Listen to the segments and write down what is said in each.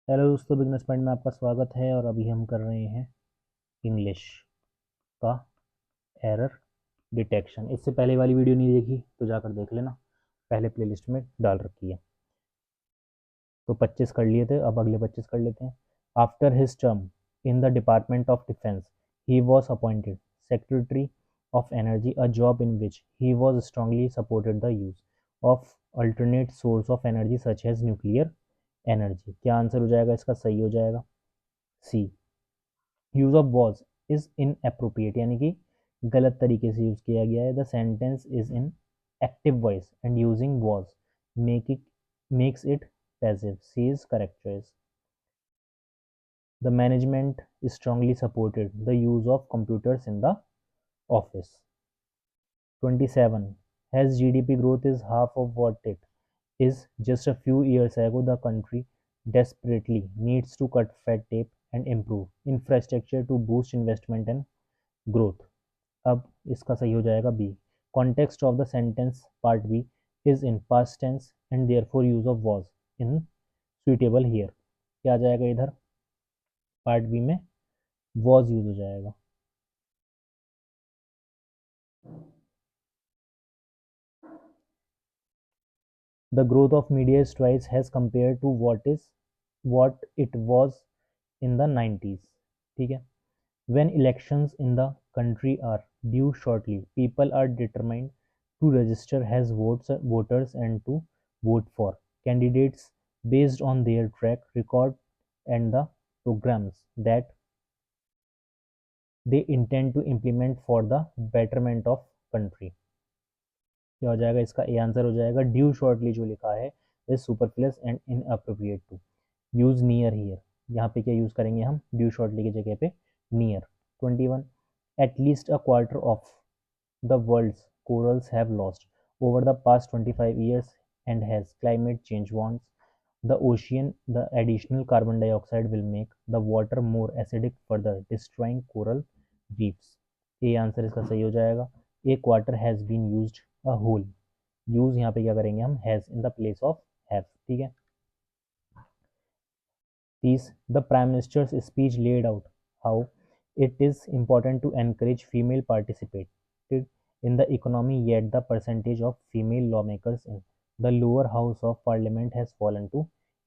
Hello दोस्तों, business point में आपका स्वागत है। और अभी हम कर रहे हैं इंग्लिश का एरर डिटेक्शन। इससे पहले वाली वीडियो नहीं देखी तो जाकर देख लेना, पहले प्लेलिस्ट में डाल रखी है। तो 25 कर लिए थे, अब अगले 25 कर लेते हैं। After his term in the department of defence he was appointed secretary of energy, a job in which he was strongly supported the use of alternate source of energy such as nuclear energy. क्या answer हो जाएगा इसका? सही हो जाएगा C. Use of was is inappropriate, यानी कि गलत तरीके से यूज किया गया है। The sentence is in active voice and using was makes it passive. C is correct choice. The management strongly supported the use of computers in the office. 27. As GDP growth is half of what it is just a few years ago, the country desperately needs to cut fat tape and improve infrastructure to boost investment and growth. अब इसका सही हो जाएगा B. Context of the sentence part B is in past tense and therefore use of was unsuitable here. क्या आ जाएगा इधर? Part B में वाज यूज हो जाएगा। The growth of media is twice has compare to what it was in the 90s। ठीक है। When elections in the country are due shortly, people are determined to register as voters and to vote for candidates based on their track record and the programs that they intend to implement for the betterment of country. क्या हो जाएगा इसका? A answer हो जाएगा। Due shortly जो लिखा है is superfluous and inappropriate to use near here. यहाँ पे क्या यूज करेंगे हम? ड्यू शॉर्टली की जगह पे near. 21. At least a quarter of the world's corals have lost over the past 25 years, and as climate change warms the ocean, the additional carbon dioxide will make the water more acidic, further destroying coral reefs. ये answer इसका सही हो जाएगा। A quarter has been used a whole. Use यहाँ पे क्या करेंगे हम? Has in the place of have. ठीक है। 30. The Prime Minister's speech laid out how it is important to encourage female participation in the economy, yet the percentage of female lawmakers in the lower house of parliament has fallen to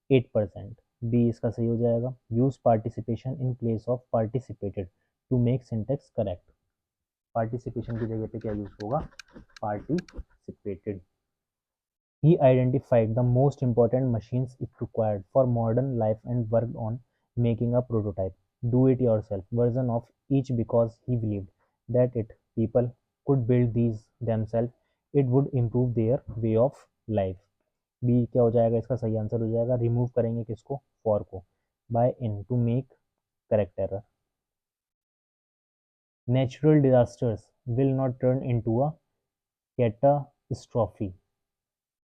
8%. B इसका सही हो जाएगा। Use participation in place of participated to make syntax correct. Participation की जगह पे क्या use होगा? Participated. He identified the most important machines it required for modern life and worked on making a prototype, do-it-yourself version of each because he believed that if people could build these themselves, it would improve their way of life. B क्या हो जाएगा इसका? सही answer हो जाएगा। Remove करेंगे किसको? For को by in to make correct error. Natural disasters will not turn into a catastrophe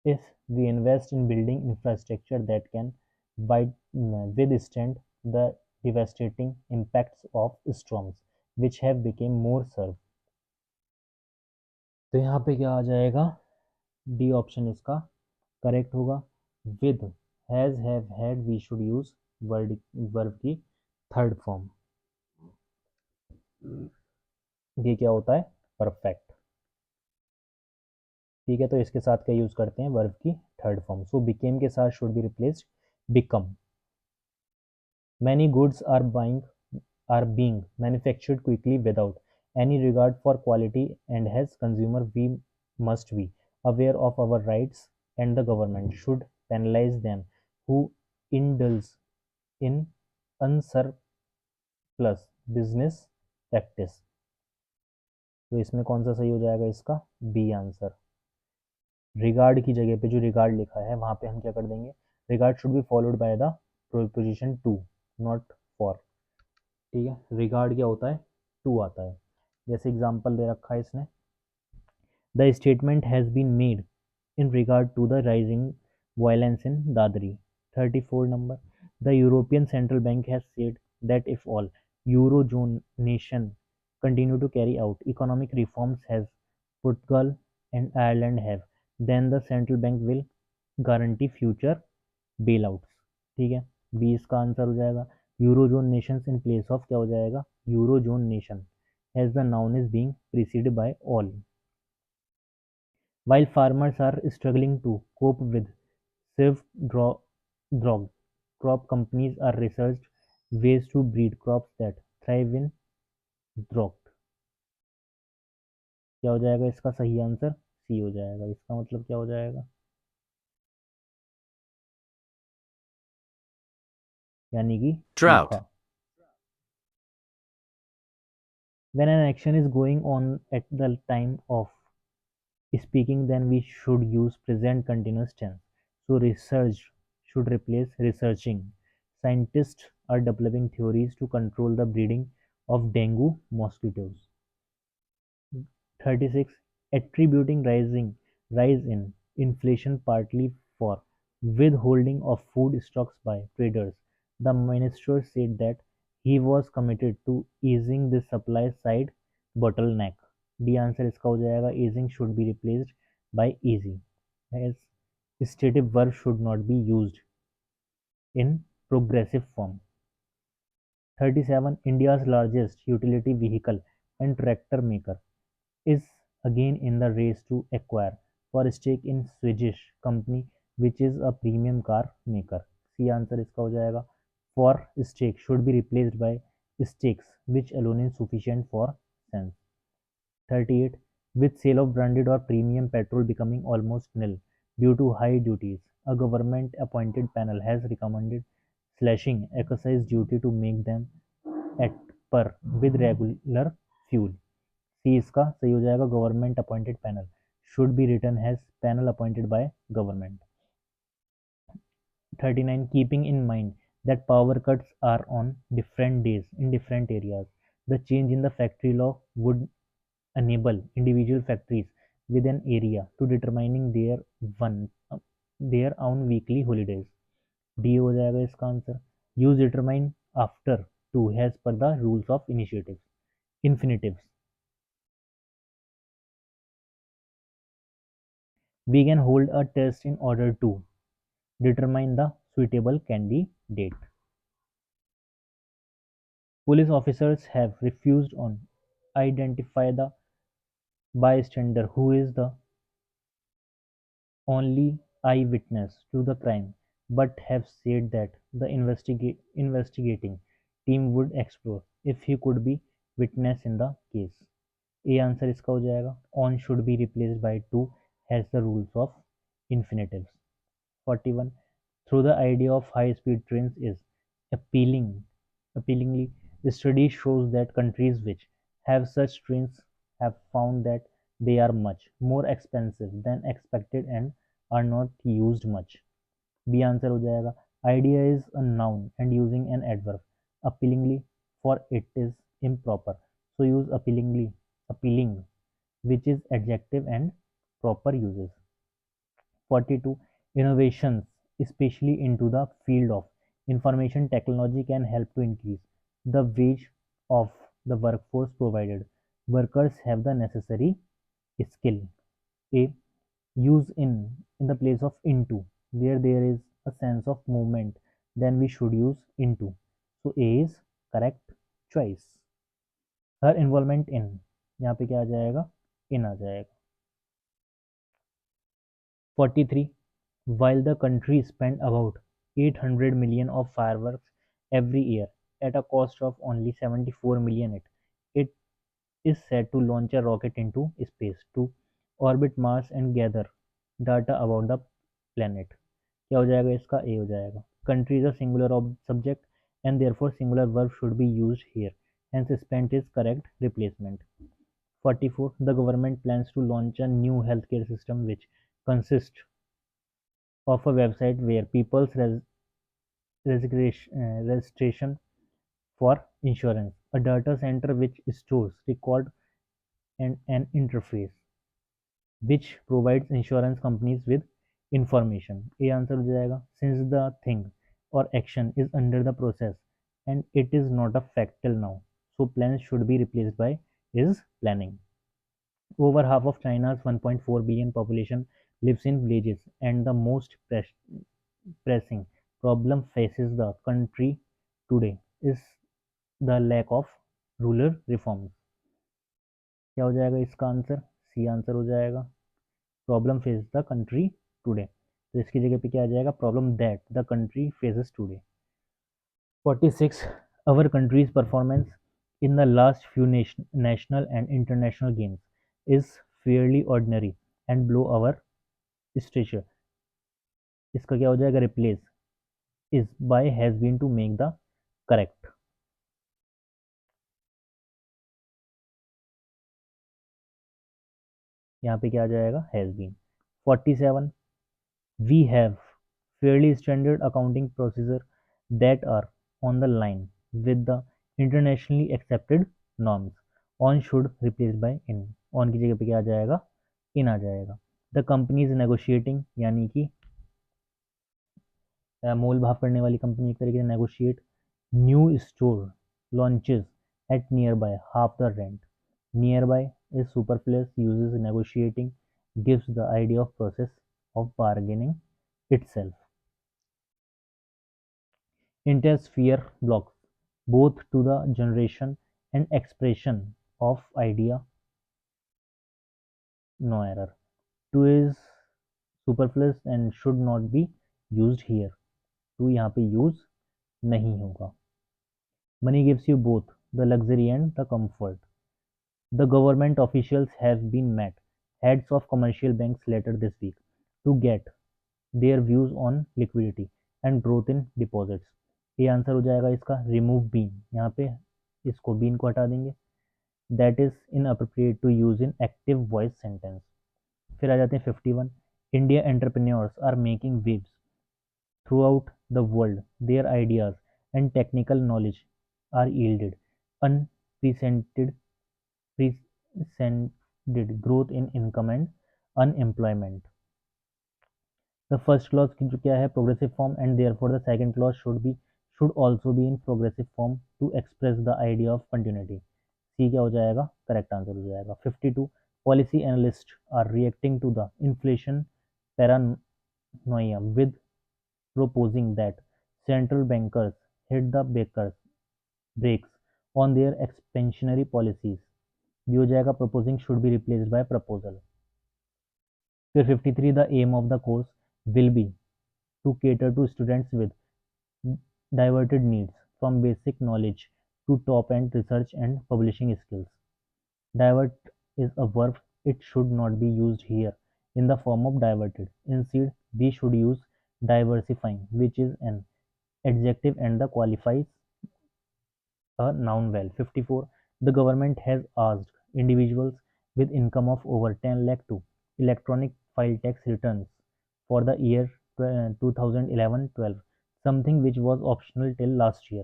if we invest in building infrastructure that can withstand the devastating impacts of storms, which have become more severe. तो यहाँ पे क्या आ जाएगा? D option इसका correct होगा। With has have had we should use verb की third form. ये क्या होता है? परफेक्ट। ठीक है, तो इसके साथ क्या यूज करते हैं? वर्ब की थर्ड फॉर्म। सो बिकेम के साथ should be replaced become. Many goods are being manufactured quickly without any regard for quality, and as consumer we must be aware of our rights, and the government should penalize them who indulge in unsurplus business practice. तो इसमें कौन सा सही हो जाएगा इसका? B answer. Regard की जगह पे जो रिगार्ड लिखा है वहां पे हम क्या कर देंगे? Regard should be followed by the preposition to, not for. ठीक है। रिगार्ड क्या होता है? टू आता है। जैसे एग्जांपल दे रखा है इसने, the statement has been made in regard to the rising violence in Dadri. 34 number, the European Central Bank has said that if all eurozone nation continue to carry out economic reforms as Portugal and Ireland have, then the central bank will guarantee future bailouts. ठीक है। B इसका answer हो जाएगा। Eurozone nations in place of क्या हो जाएगा, eurozone nation, as the noun is being preceded by all. While farmers are struggling to cope with swift drought, crop companies are researched ways to breed crops that thrive in drought। क्या हो जाएगा इसका सही answer, सी हो जाएगा। इसका मतलब क्या हो जाएगा, यानी कि Drought. सूखा। When an action is going on at the time of speaking, then we should use present continuous tense. So research should replace researching. Scientists are developing theories to control the breeding of dengue mosquitoes. 36. Attributing rise in inflation partly for withholding of food stocks by traders, the minister said that he was committed to easing the supply side bottleneck। D answer इसका हो जाएगा, easing should be replaced by easy, as stative verb should not be used in progressive form। 37. India's largest utility vehicle and tractor maker is again in the race to acquire for stake in Swedish company which is a premium car maker। C answer इसका हो जाएगा। For stake should be replaced by stakes which alone is sufficient for sense। 38. With sale of branded or premium petrol becoming almost nil due to high duties, a government appointed panel has recommended slashing excise duty to make them at per with regular fuel। सी इसका सही हो जाएगा, government appointed panel should be written has panel appointed by government. 39. Keeping in mind that power cuts are on different days in different areas, the change in the factory law would enable individual factories within area to determining one their own weekly holidays। D हो जाएगा इसका answer. Use determine after to has पर the rules of initiative infinitives. We can hold a test in order to determine the suitable candidate। Police officers have refused on identify the bystander who is the only eyewitness to the crime, but have said that the investigating team would explore if he could be witness in the case। A answer इसका हो जाएगा। On should be replaced by to has the rules of infinitives। 41. Through the idea of high-speed trains is appealingly, the study shows that countries which have such trains have found that they are much more expensive than expected and are not used much। B answer हो जाएगा। Idea is a noun and using an adverb appealingly for it is improper, so use appealing, which is adjective and proper uses। 42. Innovations, especially into the field of information technology, can help to increase the wage of the workforce provided workers have the necessary skill। A. Use in the place of into, where there is a sense of movement, then we should use into, so A is correct choice। Her involvement in, यहाँ पे क्या आ जाएगा, in आ जाएगा। 43. While the country spent about 800 million of fireworks every year at a cost of only 74 million, it is set to launch a rocket into space to orbit Mars and gather data about the planet। क्या हो जाएगा इसका, ए हो जाएगा। Country is a singular subject and therefore singular verb should be used here, hence spent is correct replacement। 44. The government plans to launch a new healthcare system which consists of a website where people's registration for insurance, a data center which stores record, and an interface which provides insurance companies with information। ये answer हो जाएगा। Since the thing or action is under the process and it is not a factual now, so plans should be replaced by is planning। Over half of China's 1.4 billion population lives in villages, and the most pressing problem faces the country today is the lack of rural reforms. क्या हो जाएगा इसका answer? C answer हो जाएगा। Problem face the country today, तो इसकी जगह पे क्या आ जाएगा? Problem that the country faces today. 46. Our country's performance in the last few national and international games is fairly ordinary and below our stature. इसका क्या हो जाएगा? Replace is by has been to make the correct. यहाँ पे क्या आ जाएगा? has been. 47. We have fairly standard accounting procedure that are on the line with the internationally accepted norms. On should replaced by in. On की जगह पे क्या आ जाएगा? in आ जाएगा। The company is negotiating, यानी कि मोल भाव करने वाली कंपनी एक तरीके से negotiate new store launches at near by half the rent. Near by is superfluous, uses negotiating, gives the idea of process of bargaining itself. Intense fear blocks both to the generation and expression of idea. No error. To is superfluous and should not be used here. To यहाँ पे use नहीं होगा। Money gives you both the luxury and the comfort. The government officials have been met heads of commercial banks later this week to get their views on liquidity and growth in deposits. ये answer हो जाएगा इसका remove been. यहाँ पे इसको been को हटा देंगे। That is inappropriate to use in active voice sentence. फिर आ जाते हैं 51. India entrepreneurs are making waves throughout the world. Their ideas and technical knowledge are yielded unprecedented growth in income and unemployment. The first clause की जो क्या है? progressive form, and therefore the second clause should also be in progressive form to express the idea of continuity. C क्या हो जाएगा? Correct answer हो जाएगा। 52. Policy analysts are reacting to the inflation paranoia with proposing that central bankers hit the brakes on their expansionary policies. भी हो जाएगा proposing should be replaced by proposal. फिर 53. The aim of the course will be to cater to students with diverted needs from basic knowledge to top-end research and publishing skills. Divert is a verb. It should not be used here in the form of diverted. Instead, we should use diversifying, which is an adjective and the qualifies a noun well. 54. The government has asked individuals with income of over 10 lakh to electronic file tax returns for the year 2011-12, something which was optional till last year.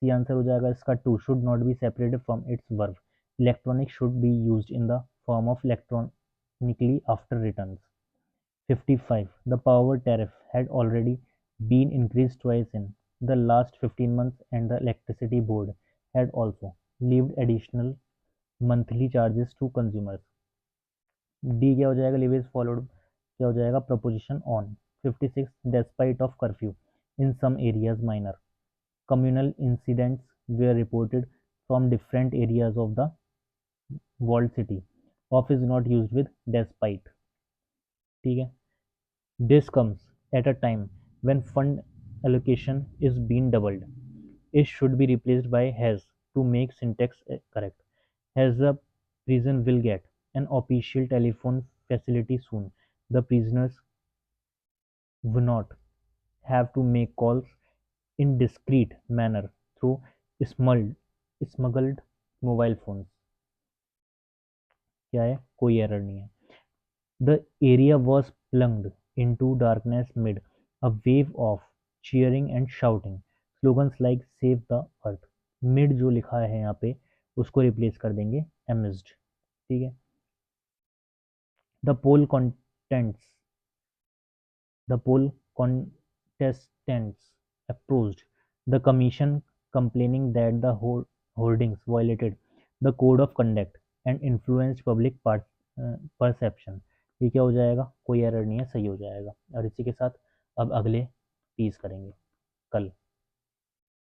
C answer हो जाएगा इसका 2. should not be separated from its verb. Electronic should be used in the form of electronically after returns. 55. The power tariff had already been increased twice in the last 15 months and the electricity board had also levied additional monthly charges to consumers. D क्या हो जाएगा? leave is followed क्या हो जाएगा? proposition on. 56. Despite of curfew in some areas, minor communal incidents were reported from different areas of the walled city. Of is not used with despite. ठीक है। This comes at a time when fund allocation is being doubled. It should be replaced by has to make syntax correct. Has the prison will get an official telephone facility soon. The prisoners will not have to make calls in discreet manner through smuggled mobile phones. क्या है? कोई error नहीं है। The area was plunged into darkness mid a wave of cheering and shouting. Slogans like Save the Earth. Mid जो लिखा है यहाँ पे उसको रिप्लेस कर देंगे amidst. ठीक है। The poll contestants approached the commission complaining that the hoardings violated the code of conduct and influenced public perception. ये क्या हो जाएगा? कोई एरर नहीं है, सही हो जाएगा। और इसी के साथ अब अगले 30 करेंगे कल।